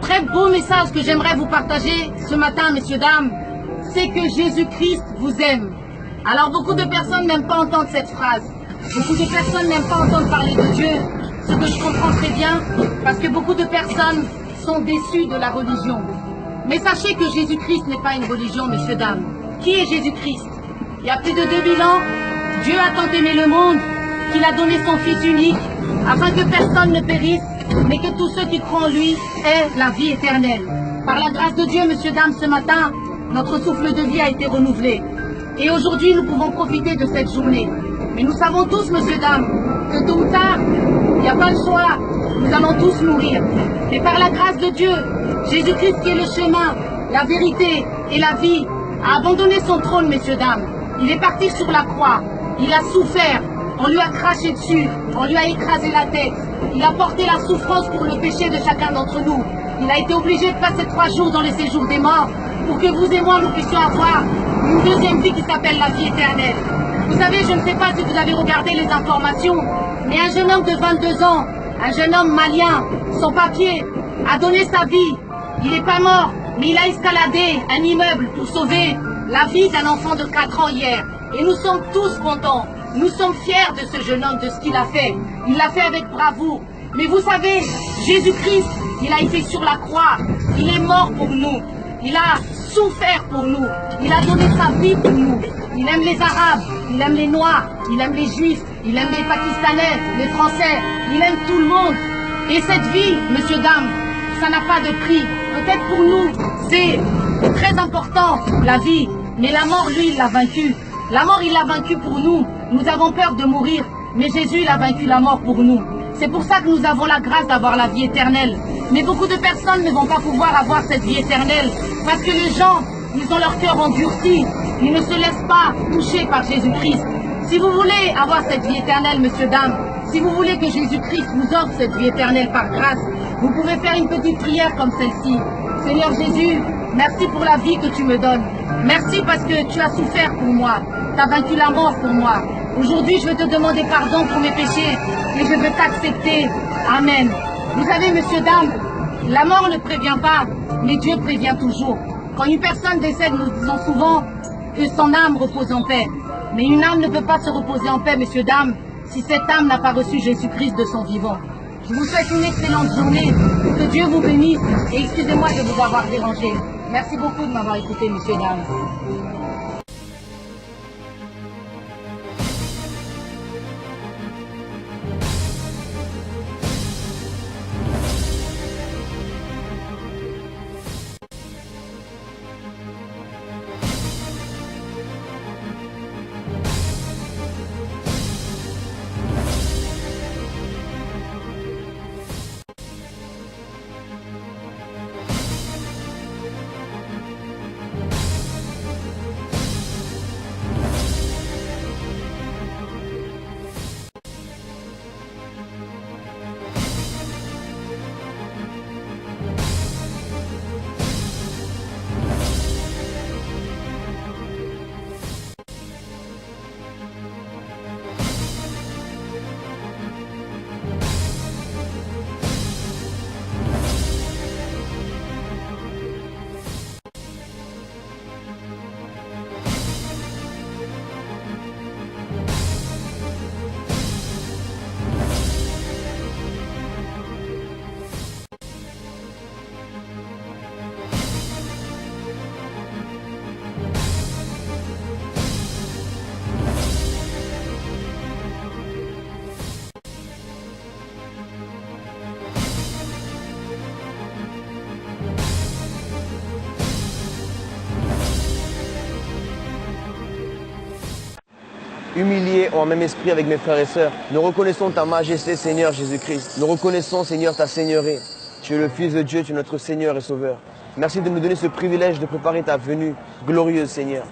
très beau message que j'aimerais vous partager ce matin, messieurs, dames, c'est que Jésus-Christ vous aime. Alors beaucoup de personnes n'aiment pas entendre cette phrase. Beaucoup de personnes n'aiment pas entendre parler de Dieu, ce que je comprends très bien, parce que beaucoup de personnes sont déçues de la religion. Mais sachez que Jésus-Christ n'est pas une religion, messieurs, dames. Qui est Jésus-Christ? Il y a plus de 2000 ans, Dieu a tant aimé le monde qu'il a donné son Fils unique, afin que personne ne périsse, mais que tous ceux qui croient en lui aient la vie éternelle. Par la grâce de Dieu, messieurs, dames, ce matin, notre souffle de vie a été renouvelé. Et aujourd'hui, nous pouvons profiter de cette journée. Mais nous savons tous, messieurs, dames, que tôt ou tard, il n'y a pas le choix. Nous allons tous mourir. Mais par la grâce de Dieu, Jésus-Christ qui est le chemin, la vérité et la vie, a abandonné son trône, messieurs, dames. Il est parti sur la croix. Il a souffert. On lui a craché dessus. On lui a écrasé la tête. Il a porté la souffrance pour le péché de chacun d'entre nous. Il a été obligé de passer 3 jours dans le séjour des morts pour que vous et moi, nous puissions avoir une deuxième vie qui s'appelle la vie éternelle. Vous savez, je ne sais pas si vous avez regardé les informations, mais un jeune homme de 22 ans, un jeune homme malien, sans papier, a donné sa vie. Il n'est pas mort, mais il a escaladé un immeuble pour sauver la vie d'un enfant de 4 ans hier. Et nous sommes tous contents. Nous sommes fiers de ce jeune homme, de ce qu'il a fait. Il l'a fait avec bravoure. Mais vous savez, Jésus-Christ, il a été sur la croix. Il est mort pour nous. Il a souffert pour nous. Il a donné sa vie pour nous. Il aime les Arabes, il aime les Noirs, il aime les Juifs, il aime les Pakistanais, les Français. Il aime tout le monde. Et cette vie, messieurs, dames, ça n'a pas de prix. Peut-être pour nous, c'est très important, la vie. Mais la mort, lui, il l'a vaincu. La mort, il l'a vaincu pour nous. Nous avons peur de mourir, mais Jésus, il a vaincu la mort pour nous. C'est pour ça que nous avons la grâce d'avoir la vie éternelle. Mais beaucoup de personnes ne vont pas pouvoir avoir cette vie éternelle, parce que les gens, ils ont leur cœur endurci. Ils ne se laissent pas toucher par Jésus-Christ. Si vous voulez avoir cette vie éternelle, messieurs, dames, si vous voulez que Jésus-Christ vous offre cette vie éternelle par grâce, vous pouvez faire une petite prière comme celle-ci. Seigneur Jésus, merci pour la vie que tu me donnes. Merci parce que tu as souffert pour moi. Tu as vaincu la mort pour moi. Aujourd'hui, je veux te demander pardon pour mes péchés et je veux t'accepter. Amen. Vous savez, messieurs, dames, la mort ne prévient pas, mais Dieu prévient toujours. Quand une personne décède, nous disons souvent que son âme repose en paix. Mais une âme ne peut pas se reposer en paix, messieurs, dames, si cette âme n'a pas reçu Jésus-Christ de son vivant. Je vous souhaite une excellente journée, que Dieu vous bénisse et excusez-moi de vous avoir dérangé. Merci beaucoup de m'avoir écouté, messieurs, dames. Humiliés en même esprit avec mes frères et sœurs, nous reconnaissons ta majesté, Seigneur Jésus-Christ. Nous reconnaissons, Seigneur, ta seigneurie. Tu es le Fils de Dieu, tu es notre Seigneur et Sauveur. Merci de nous donner ce privilège de préparer ta venue glorieuse, Seigneur.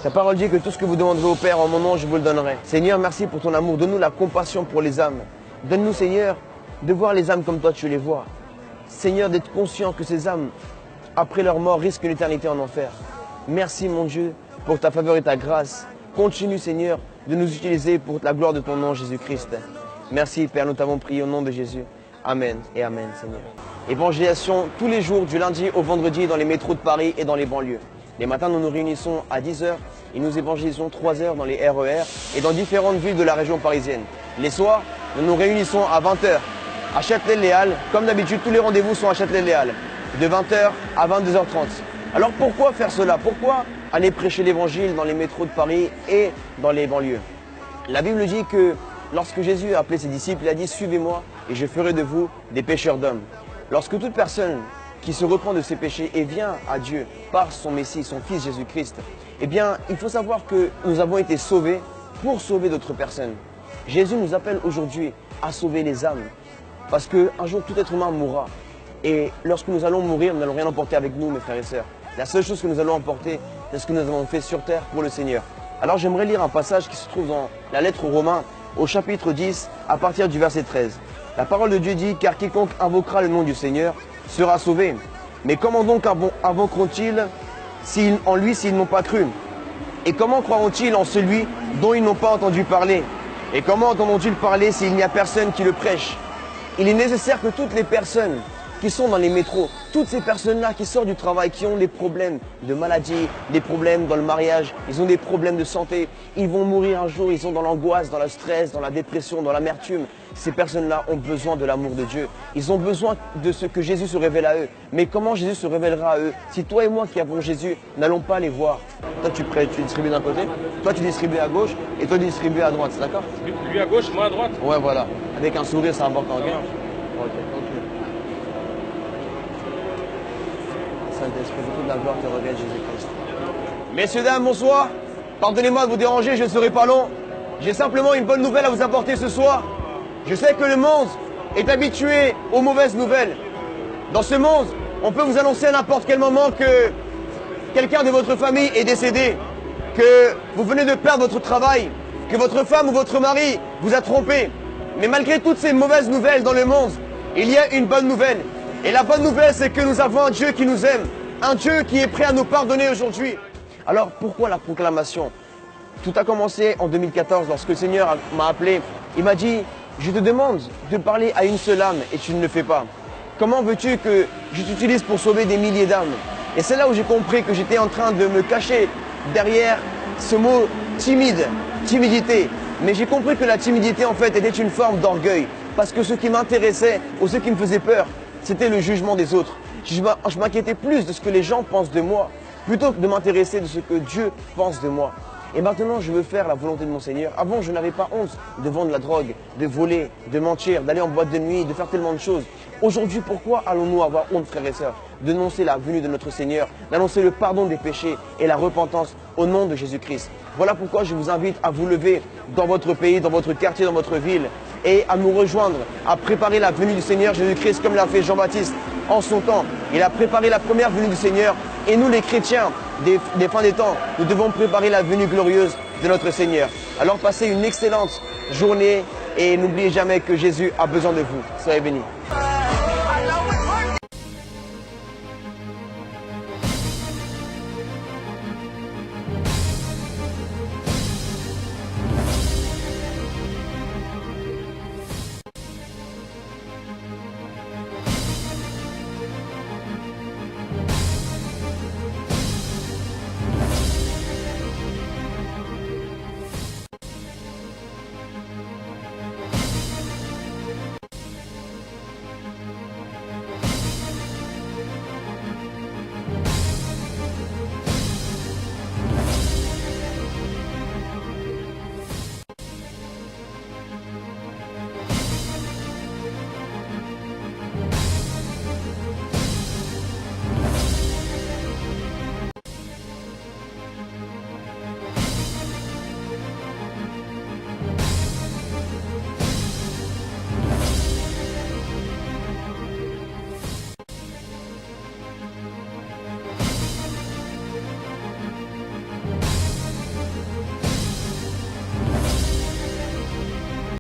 Ta parole dit que tout ce que vous demanderez au Père en mon nom, je vous le donnerai. Seigneur, merci pour ton amour. Donne-nous la compassion pour les âmes. Donne-nous, Seigneur, de voir les âmes comme toi tu les vois. Seigneur, d'être conscient que ces âmes, après leur mort, risquent une éternité en enfer. Merci, mon Dieu, pour ta faveur et ta grâce. Continue, Seigneur, de nous utiliser pour la gloire de ton nom, Jésus-Christ. Merci, Père, nous t'avons prié au nom de Jésus. Amen et Amen, Seigneur. Évangélisation tous les jours, du lundi au vendredi, dans les métros de Paris et dans les banlieues. Les matins, nous nous réunissons à 10h et nous évangélisons 3 heures dans les RER et dans différentes villes de la région parisienne. Les soirs, nous nous réunissons à 20h à Châtelet-Les-Halles. Comme d'habitude, tous les rendez-vous sont à Châtelet-Les-Halles, de 20h à 22h30. Alors pourquoi faire cela? Pourquoi aller prêcher l'évangile dans les métros de Paris et dans les banlieues? La Bible dit que lorsque Jésus a appelé ses disciples, il a dit « Suivez-moi et je ferai de vous des pêcheurs d'hommes ». Lorsque toute personne qui se reprend de ses péchés et vient à Dieu par son Messie, son Fils Jésus-Christ, eh bien, il faut savoir que nous avons été sauvés pour sauver d'autres personnes. Jésus nous appelle aujourd'hui à sauver les âmes. Parce qu'un jour, tout être humain mourra. Et lorsque nous allons mourir, nous n'allons rien emporter avec nous, mes frères et sœurs. La seule chose que nous allons emporter, c'est ce que nous avons fait sur terre pour le Seigneur. Alors j'aimerais lire un passage qui se trouve dans la lettre aux Romains, au chapitre 10, à partir du verset 13. La parole de Dieu dit « Car quiconque invoquera le nom du Seigneur sera sauvé. Mais comment donc invoqueront-ils en lui s'ils n'ont pas cru? Et comment croiront-ils en celui dont ils n'ont pas entendu parler? Et comment entendront-ils parler s'il n'y a personne qui le prêche ?» Il est nécessaire que toutes les personnes qui sont dans les métros, toutes ces personnes-là qui sortent du travail, qui ont des problèmes de maladie, des problèmes dans le mariage, ils ont des problèmes de santé, ils vont mourir un jour, ils sont dans l'angoisse, dans le stress, dans la dépression, dans l'amertume. Ces personnes-là ont besoin de l'amour de Dieu. Ils ont besoin de ce que Jésus se révèle à eux. Mais comment Jésus se révélera à eux si toi et moi qui avons Jésus n'allons pas les voir? Toi tu distribues d'un côté, toi tu distribues à gauche et toi tu distribues à droite, c'est d'accord? Lui à gauche, moi à droite. Ouais, voilà. Avec un sourire, c'est important. Ok. Saint-Esprit, que toute la gloire te revienne, Jésus-Christ. Messieurs, dames, bonsoir. Pardonnez-moi de vous déranger, je ne serai pas long. J'ai simplement une bonne nouvelle à vous apporter ce soir. Je sais que le monde est habitué aux mauvaises nouvelles. Dans ce monde, on peut vous annoncer à n'importe quel moment que quelqu'un de votre famille est décédé, que vous venez de perdre votre travail, que votre femme ou votre mari vous a trompé. Mais malgré toutes ces mauvaises nouvelles dans le monde, il y a une bonne nouvelle. Et la bonne nouvelle, c'est que nous avons un Dieu qui nous aime, un Dieu qui est prêt à nous pardonner aujourd'hui. Alors pourquoi la proclamation? Tout a commencé en 2014 lorsque le Seigneur m'a appelé. Il m'a dit, je te demande de parler à une seule âme et tu ne le fais pas. Comment veux-tu que je t'utilise pour sauver des milliers d'âmes? Et c'est là où j'ai compris que j'étais en train de me cacher derrière ce mot timidité. Mais j'ai compris que la timidité en fait était une forme d'orgueil. Parce que ce qui m'intéressait ou ce qui me faisait peur, c'était le jugement des autres. Je m'inquiétais plus de ce que les gens pensent de moi, plutôt que de m'intéresser de ce que Dieu pense de moi. Et maintenant, je veux faire la volonté de mon Seigneur. Avant, je n'avais pas honte de vendre la drogue, de voler, de mentir, d'aller en boîte de nuit, de faire tellement de choses. Aujourd'hui, pourquoi allons-nous avoir honte, frères et sœurs, d'annoncer la venue de notre Seigneur, d'annoncer le pardon des péchés et la repentance au nom de Jésus-Christ? Voilà pourquoi je vous invite à vous lever dans votre pays, dans votre quartier, dans votre ville et à nous rejoindre, à préparer la venue du Seigneur Jésus-Christ comme l'a fait Jean-Baptiste en son temps. Il a préparé la première venue du Seigneur et nous les chrétiens des fins des temps, nous devons préparer la venue glorieuse de notre Seigneur. Alors passez une excellente journée et n'oubliez jamais que Jésus a besoin de vous. Soyez bénis.